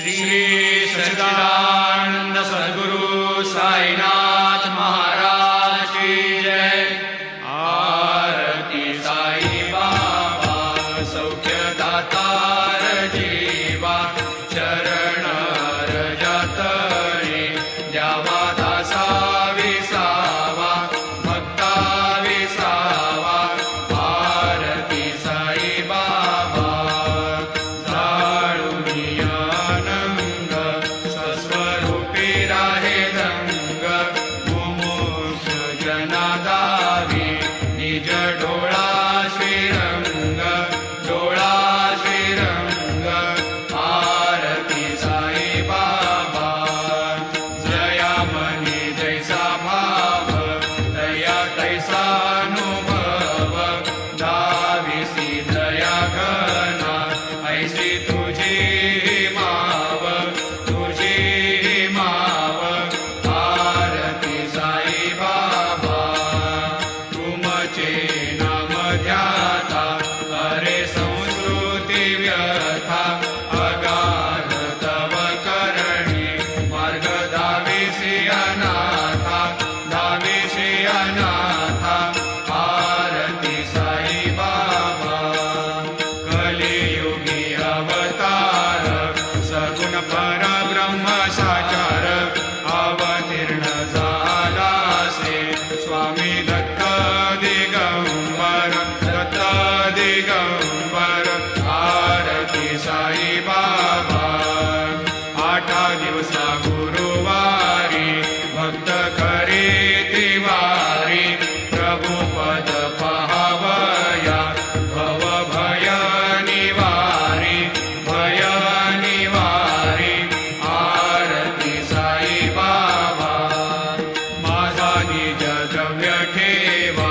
श्री सच्चिदानंद सद्गुरु साईनाथ महाराज की जय। आरती साई बाबा सौख्य दातार जीवा, चरण रजतणी द्यावा दासा विसावा, भक्ता विसावा। आरती साई बाबा निज डोळा श्रीरंग, डोळा श्रीरंग। आरती साई बाबा जया मनी जैसा भाव, दया तैसा अनुभव। दाविसी दया घना ऐसी तुझी माव, तुझी माव। आरती साई बाबा नाम ध्याता, अरे संस्कृती व्यथा। अगाध तव करणी मार्ग दाविसी अनाथा, दाविसी अनाथा। आरती साई बाबा कलियुगी अवतार, सगुण परब्रह्म साचार। अवतीर्ण झालासे स्वामी दत्त दिगंबर, दत्त दिगंबर। आरती साई बाबा आठा दिवसा गुरुवारी, भक्त करी तिवारी। प्रभु पद पाहावया भव भय निवारी, भय निवारी। आरती साई बाबा माझा निज द्रव्य ठेवा,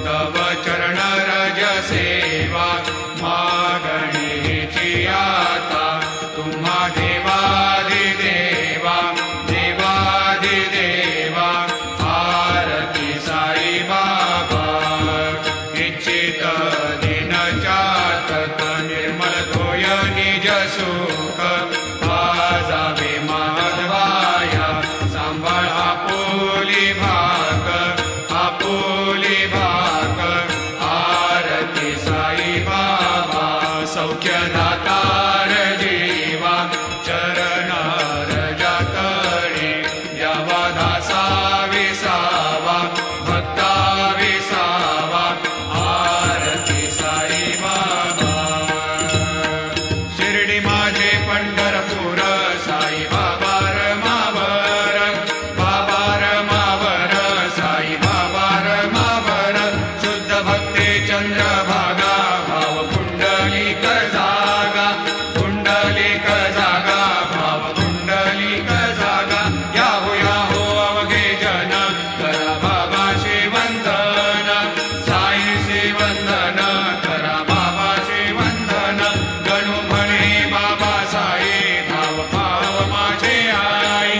तव चरण रज सेवा। मागणीची आता तुम्हा देवादिदेवा, देवादिदेवा। आरती साई बाबा इच्छित दिन चातक, निर्मल तोय निज सुख। आजावे माधवाया सांभाळ आपुली भाग, आपुली भाग। आरती साई बाबा सौख्य दातार जीवा, चरण रजतणी द्यावा दासा विसावा, भक्ता विसावा। आरती साई बाबा शिर्डी माझे पंढरपूर, साई बाबा रमावर, बाबा रमावर। साई बाबा रमावर शुद्ध भक्ती चंद्रभागा, भाव पुंडलिक जागा, पुंडलिक जागा। भाव पुंडलिक जागा। याहो याहो अवघे जन, करा बाबाशी वंदन, साईशी वंदन। करा बाबाशी वंदन, गणू म्हणे बाबा साई। भाव भाव माझे आई,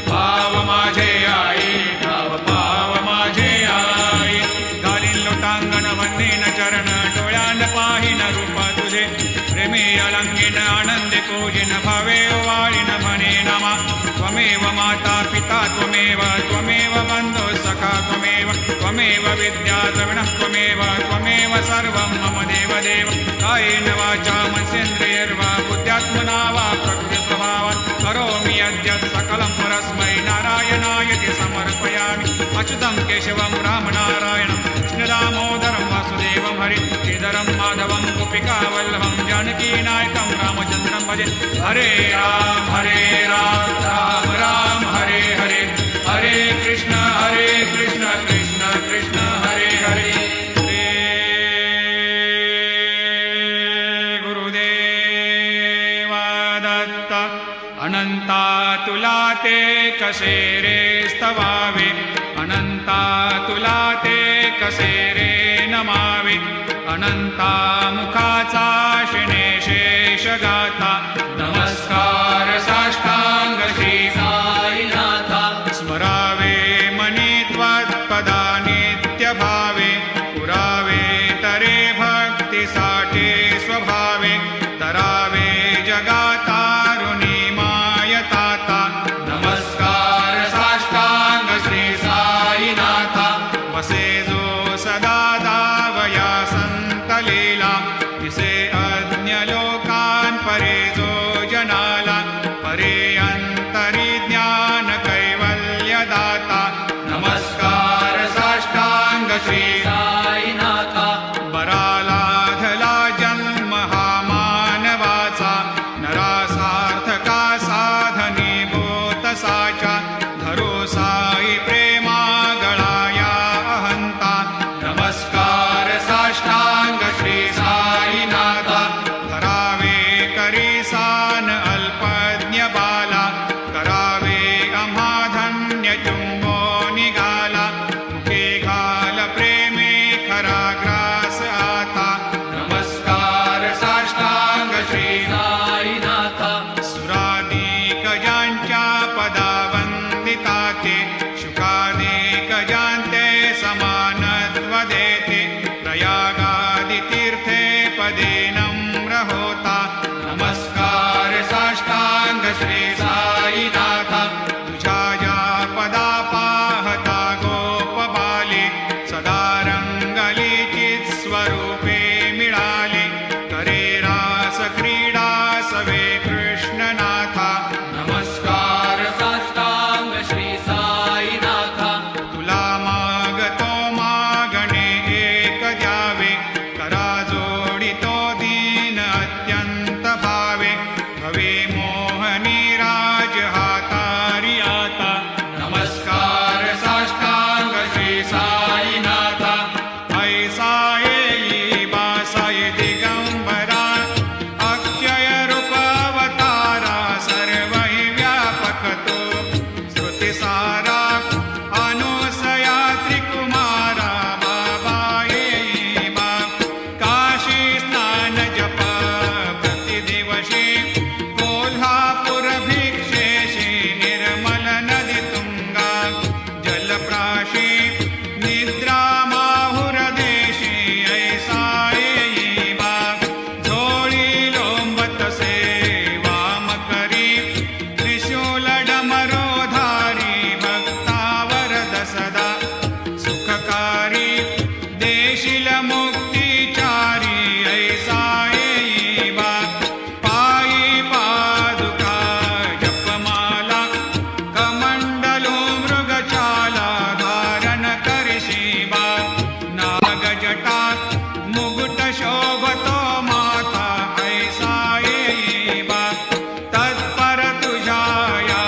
भाव माझे आई, भाव भाव माझे आई। घालीन लोटांगण वंदीन चरण, डोळ्यान पाहिन रूप तुझे। प्रेमी अलंकीन आनंदी पूजिन, भावे वाळीन म्हणे नमा। त्वमेव माता पिता त्वमेव, त्वमेव बंधु सखा त्वमेव। त्वमेव विद्या द्रविणः त्वमेव, त्वमेव सर्वं मम देवदेव। कायेन वाचा मनसेन्द्रियैर्वा बुद्ध्यात्मना वा प्रकृतिस्वभावात् करोमि यद्यत् सकलं परस्मै नारायणायति समर्पयामि। अच्युतं केशवं रामनारायणं कृष्णदामोदरं वासुदेवं हरि श्रीधरं माधवं गोपिकावल्लभं जानकीनायकं रामचन्द्रं भजे। हरे राम राम राम हरे हरे, हरे कृष्ण कृष्ण कृष्ण हरे हरे। श्री गुरुदेवा दत्त अनंता तुला ते कसे रे स्तवावे, अनंता तुला ते कसे रे नमावे। अनंता मुखाचा शिणे शेष गाथा, नमस्कार साष्टांग श्री साईनाथा। स्मरावे मनी त्वत्पदा नित्य भावे, पुरावे तरे भक्तीसाठी स्वभावे। तरावे जगातारुणी मा नम्र होता नमस्कार साष्टांग श्री साईनाथ तुझ्या या पदा पाहता गोपबाले सदा रंगली स्वरूपे मिळाले करे रास क्रीडा सवे कृष्णनाथा नमस्कार साष्टांग श्री साईनाथ तुला मागतो मागणे एक द्यावे करा जोडितो दीन अत्यंत भावे भवे मोहनी राज हातारी आता नमस्कार साष्टांग श्री साईनाथ ऐसा येई बासाय दिगंबरा अक्षय रूप अवतारा सर्व हि व्यापक तो श्रुतिसारा अनुसया त्रिकुमारा बाबा येई बा काशी स्नान जप प्रतिदिवशी कोल्हापूर भिक्षेशी निर्मल नदी तुंगा जलप्राशी निद्रा माहुर देशी ऐसा येई बा झोळी लोंबत सेवा मकरी त्रिशूल डमरोधारी भक्तावरद सदा सुखकारी देशील मुक्तिचारी ऐसा येई बा पायी पादुका जपमाला कमंडलो मृगचाला धारण करशी बा नागजटा मुकुट शोभतो माता ऐसा येई बा तत्पर तुझ्या या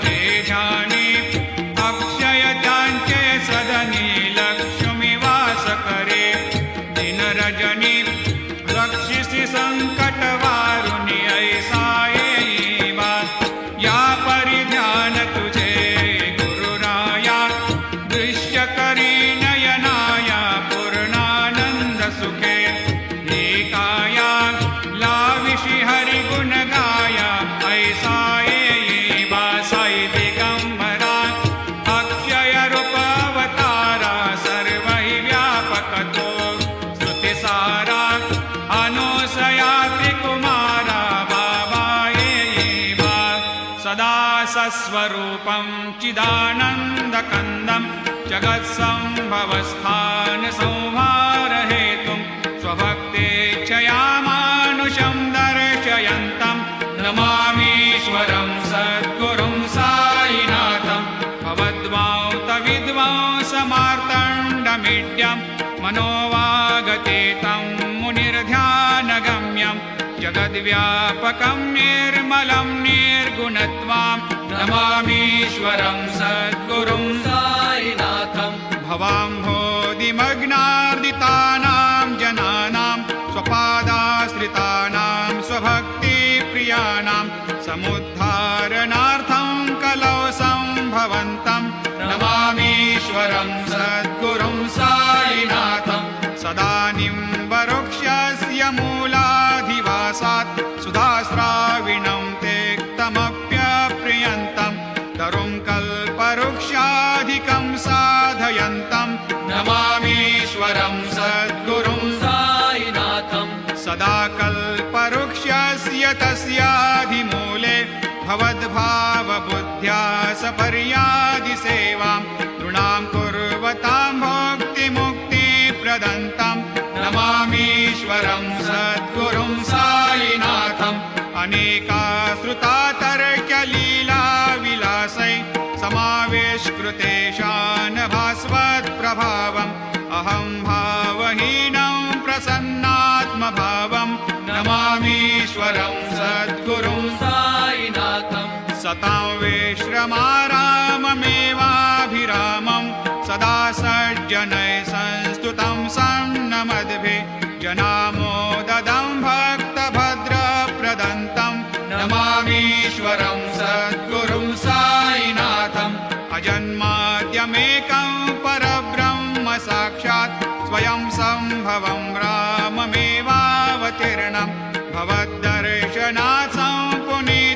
जे ध्यानी अक्षय त्यांचे सदनी लक्ष्मी वास करे दिन रजनी रक्षिसी संकट वारुणी ऐसा येई बा या परिध्यान तुझे गुरुराया दृश्य करी नयनाया पूर्णानंद सुखे एकाया लाविषि हरि गुण गाया ऐसा येई बा साई दिगंबरा अक्षय रूप अवतारा सर्व हि व्यापक तो श्रुतिसारा अनुसया त्रिकुमारा बाबा येई बा सदा सस्वरूपं चिदानन्दकन्दं जगत्सम्भवस्थान संहारहेतुं स्वभक्तेच्छया मानुषं दर्शयन्तं नमामीश्वरं सद्गुरुं साईनाथं भवद्वांतविद्वांसमार्तण्डमीड्यं मनोवागतेतं मुनिर्ध्यानगम्यं जगद्व्यापकं निर्मलं निर्गुणत्वां नमामीश्वरं सद्गुरुं साईनाथं भवाम्भोधिमग्नार्दितानां जनानां स्वपादाश्रितानां स्वभक्तिप्रियाणां समुद्धारणार्थं कलौ सम्भवन्तं नमामीश्वरं सद्गुरुं साईनाथं सदा निम्बवृक्षस्य मूलाधिवासात् सुधास्राविणं तेक्तमप्यप्रियन्तं तरुं कल्पवृक्षाधिकं साधयन्तं नमामीश्वरं सद्गुरुं साईनाथं सदा कल्पवृक्षस्य तस्याधिमूले भवद्भावबुद्ध्या सपर्यादिसेवां नृणां कुर्वतां भोक्तिमुक्तिप्रदन्तं नमामीश्वरं सद्गुरुं साईनाथम् अनेकाश्रुता तर्क्यलीलाविलासै समावेशकृतेशान भास्वत्प्रभावम् अहं भावहीनं प्रसन्नात्मभावं नमामीश्वरं सद्गुरुं साईनाथं सतां विश्रमाराममेवाभिरामं सदा सज्जनैः संस्तुतं सन्नमद्भिः जनामोददं भक्तभद्रप्रदन्तं नमामीश्वरं सद्गुरुं साईनाथम् अजन्माद्यमेकं परब्रह्म साक्षात् स्वयं सम्भवं राममेवावतीर्णं भवद्दर्शनात्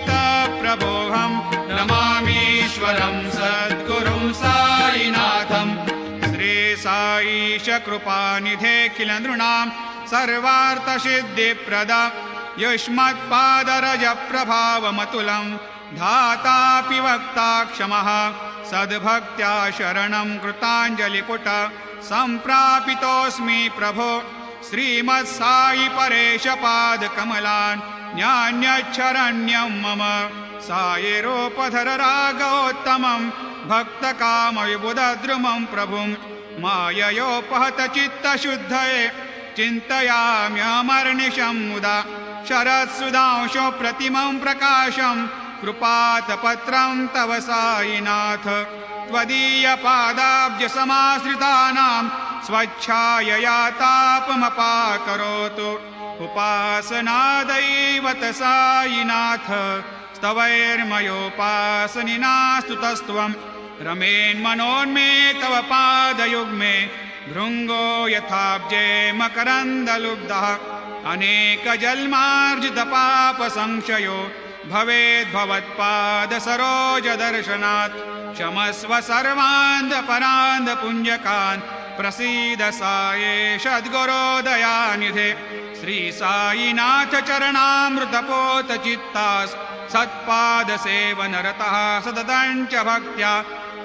सम्पुनीतप्रभोहं नमामीश्वरं सद्गुरुं साईनाथम् श्री साईश कृपानिधे किल नृणां सर्वार्थसिद्धिप्रद युष्मत्पादरजप्रभावमतुलं धातापि वक्ता क्षमः सद्भक्त्या शरणं कृताञ्जलिपुट सम्प्रापितोऽस्मि प्रभो श्रीमत्सायि परेशपादकमलान् न्यान्यच्छरण्यं मम सायिरोपधर रागोत्तमं भक्तकामविबुधद्रुमं प्रभुं माययोपहतचित्तशुद्धये चिन्तयाम्यमर्निशं मुदा शरत्सुधांशो प्रतिमं प्रकाशं कृपातपत्रं तव सायिनाथ त्वदीयपादाब्जसमाश्रितानां स्वच्छायया तापमपाकरोतु उपासनादैवत सायिनाथ स्तवैर्मयोपासनिना स्तुतस्त्वं रमेन्मनोन्मे तव पादयुग्मे भृङ्गो यथाब्जे मकरन्दलुब्धः अनेकजन्मार्जितपापसंशयो भवेद्भवत्पादसरोजदर्शनात् क्षमस्व सर्वान्धपरान्धपुञ्जकान् प्रसीद साये सद्गुरो दयानिधे श्रीसायिनाथ चरणामृतपोतचित्तास् सत्पादसेवनरतः सततं भक्त्या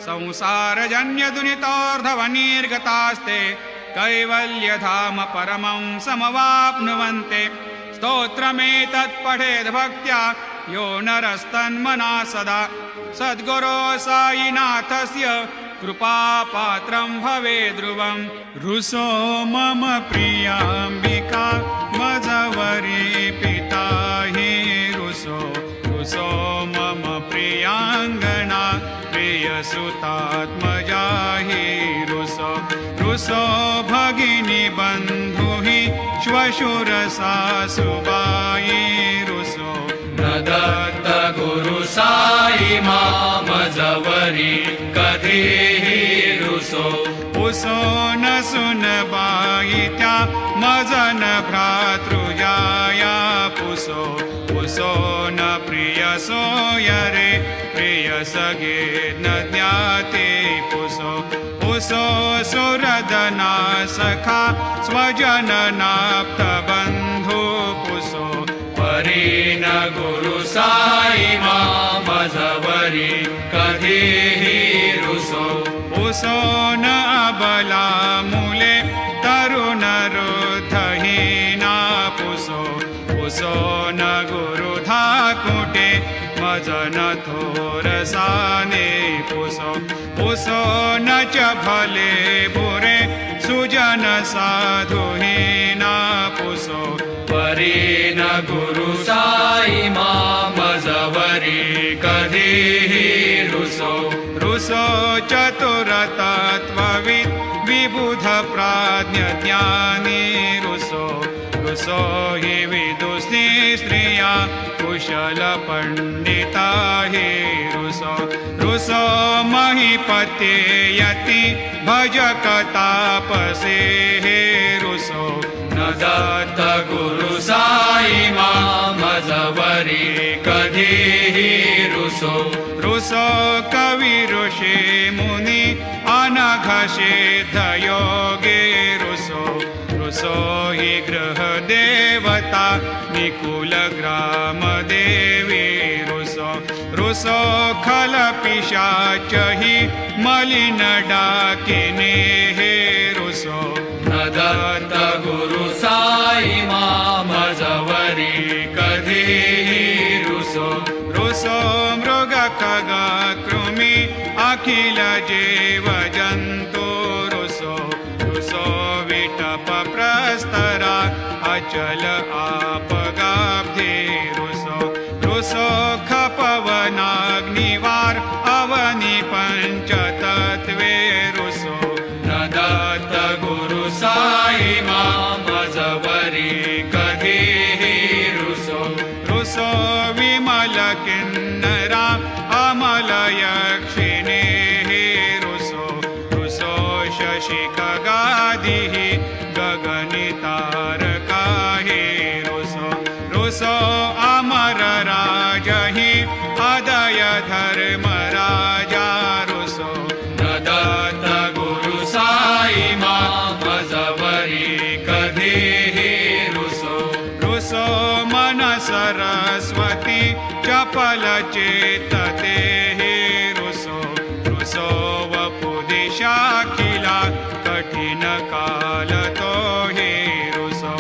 संसारजन्यदुनितोर्धवनिर्गतास्ते कैवल्यधाम परमं समवाप्नुवन्ते स्तोत्रमेतत् पठेद् भक्त्या यो नरस्तन्मना सदा सद्गुरो सायिनाथस्य कृपापात्रं भवेद्ध्रुवम् रुसो मम प्रियाम्बिका मजवरी पिता हि रुसो मम प्रियाङ्गना प्रियसुतात्मजा हि रुसो भगिनी बन्धु हि श्वशुरसासुबायि रुसो न दत्त गुरु साई मामजवरी कधीहि रुसो उसो न सुनबाई त्या मजन भ्रातृजाया पुसो न प्रिय सोयरे प्रिय सगे न ज्ञाते पुसो सुरदना सखा स्वजननाप्त बन्धु पुसो परीन गुरु साई मामजवरी कधीहि रुसो न अबला मूले तरुण रुद्धहीना पुसो न गुरुधा कुटे मजन थोरसाने पुसो न च भले बुरे सुजन साधुहीना पुसो परीन गुरु साई मामजवरी कधीहि रुसो चतुरतत्त्वविद् विबुध प्राज्ञ ज्ञानी रुसो हि विदुषी स्त्रिया कुशल पंडिता हि रुसो महीपते यति भजक तापसे हे रुसो न दत्त गुरु साई मामजवरी कधीहि रुसो कवि ऋषि मुनि अनघषेध योगे रुसो हि गृह देवता निकुल ग्राम देवी रुसो खल पिशाच हि मलिन डाकिने हे रुसो न दत्त गुरु साई मामजवरी कधीहि रुसो मृग खग कृमि अखिल जीव जन्तु रुसो विटप प्रस्तरा अचल आपगाब्धे रुसो खपवनाग्निवार अवनि पंचतत्वे रुसो न दत्त गुरु साई मामजवरी कधीहि रुसो विमल किन्नरा अमल यक्षिणे रुसो शशि खगादिः गगनितारका हे रुसो अमर राजहि अदय धर्मराजा रुसो न दत्त गुरु साई मामजवरी कधीहि रुसो मन सरस्वती चपल चेतते हे रुसो रुसो वपुदिशाखिला कठिन काल तो हे रुसो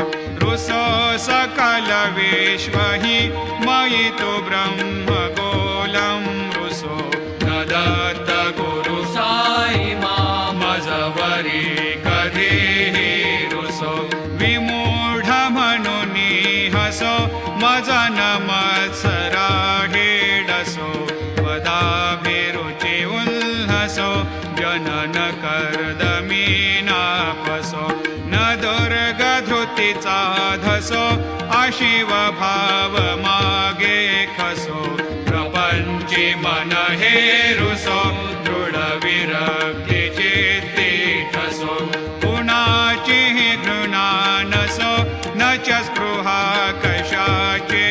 रुसो सकल विश्व हि मयि तु ब्रह्म गोलं रुसो न दत्त गुरु साई मजवरी कधीही रुसो विमूढ म्हणूनि हसो मज मत्सरा हेडसो पदाभिरुचि उल्हसो जनन कर्दमी नापसो न दुर्गधृतीचा धसो अशिव भाव मागे खसो प्रपंची मन हे रुसो दृढ विरक्ती चित्ती ठसो कुणाची घृणा नसो न च स्पृहा कशाचे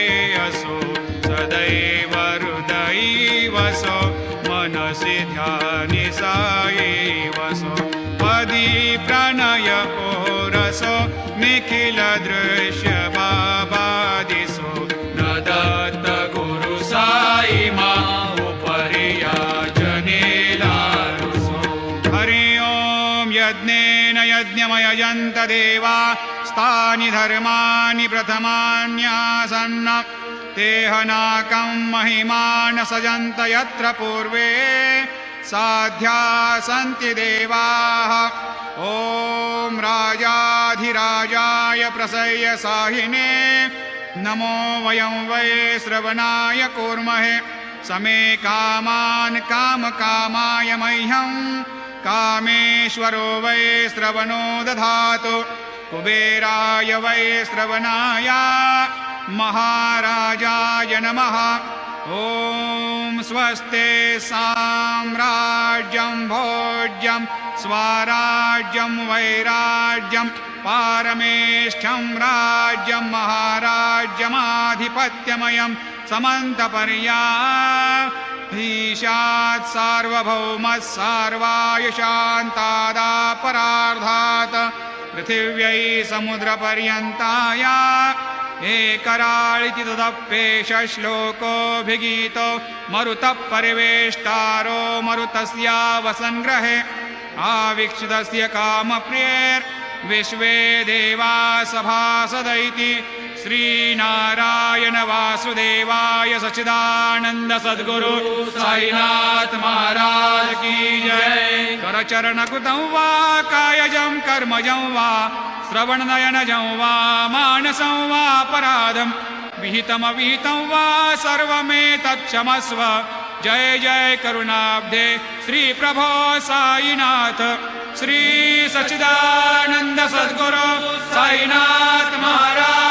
असो सदैव हृदयी वसो मनसि ध्यानि साई वसो पदी प्रणय ओरसो निखिल दृश्य बाबा दिसो न दत्त गुरु साई उपरिया जनेला रुसो हरि ओम यज्ञेन यज्ञमयजन्त देवा स्थानि धर्माणि प्रथमान्यासन्न तेहनाकं महिमान सजन्त यत्र पूर्वे साध्या सन्ति देवाः ॐ राजाधिराजाय प्रसह्य साहिने नमो वयं वै श्रवणाय कूर्महे समे कामान् कामकामाय मह्यं कामेश्वरो वै श्रवणो दधातु कुबेराय वै श्रवणाय महाराजाय नमः ॐ स्वस्ते साम्राज्यं भोज्यं स्वराज्यं वैराज्यं पारमेष्ठ्यं राज्यं महाराज्यमाधिपत्यमयं समन्तपर्याधीशात् सार्वभौमः सार्वायुषान्तादापरार्धात् पृथिव्यै समुद्रपर्यन्ताय एकराळिति तदप्येष श्लोकोऽभिगीतो मरुतः परिवेष्टारो मरुतस्यावसङ्ग्रहे आवीक्षितस्य कामप्रियैर्विश्वे देवा सभासदैति श्रीनारायण वासुदेवाय सच्चिदानन्द सद्गुरु साईनाथ महाराज की जय करचरणकृतं वा कायजं कर्मजं वा श्रवणनयनजं वा मानसं वा अपराधं विहितमविहितं वा सर्वमेतत्क्षमस्व जय जय करुणाब्धे श्री प्रभो साईनाथ श्री सच्चिदानंद सद्गुरु साईनाथ महाराज